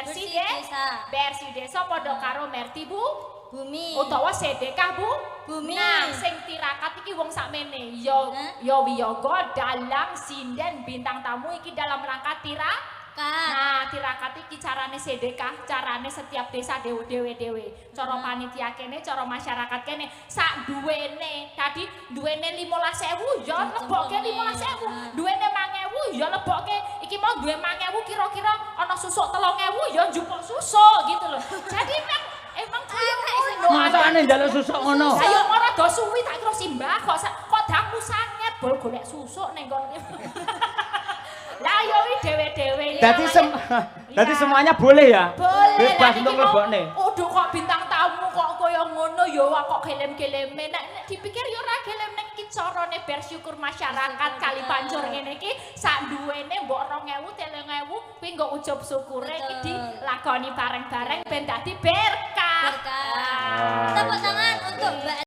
Bersih desa padha karo Merti Bumi utawa sedekah Bumi. Nah, sing tirakat iki wong sakmene. Ya wiyaga, dalang, sinden, bintang tamu iki dalam rangka Nah, tirakat iki carane sedekah, carane setiap desa dewe-dewe. Cara panitia kene, cara masyarakat kene sak duwene. Dadi duwene 15.000 ya lebokke 15.000. Duwene 5.000 ya lebokke. Iki mau duwe 5.000 kira-kira ana susuk 3.000 ya njupuk susuk gitu loh. Jadi emang kaya ngono. Masane njaluk susuk ngono. Ayo ora do suwi tak kira simbah kok dangku sanget bol golek susuk ning kono. Lah yo dewe-dewe. Dadi semuanya boleh ya? Boleh. Bebas untuk lebokne. Aduh kok bintang tamu kok kaya ngono ya kok gelem-geleme. Nek dipikir yo ora gelem nek iki carane bersyukur masyarakat kali pancur ngene iki sak duwene mbok 2.000 3.000 kuwi nggo ujub syukure iki dilakoni bareng-bareng ben dadi